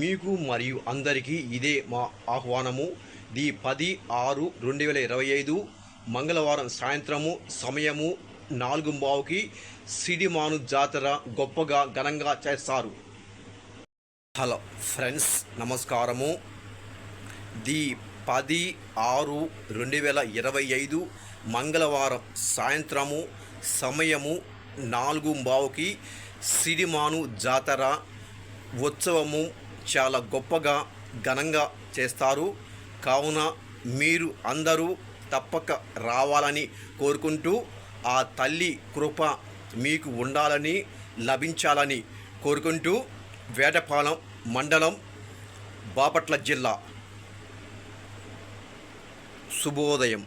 మీకు మరియు అందరికీ ఇదే మా ఆహ్వానము. ది 10/6/2025 మంగళవారం సాయంత్రము సమయము 4:15కి సిడిమాను జాతర గొప్పగా ఘనంగా చేస్తారు. హలో ఫ్రెండ్స్, నమస్కారము. ది 10/6/2025 మంగళవారం సాయంత్రము సమయము 4:15కి సిడిమాను జాతర ఉత్సవము చాలా గొప్పగా ఘనంగా చేస్తారు. కావున మీరు అందరూ తప్పక రావాలని కోరుకుంటూ, ఆ తల్లి కృప మీకు ఉండాలని, లభించాలని కోరుకుంటూ, వేటపాలెం మండలం, బాపట్ల జిల్లా. శుభోదయం.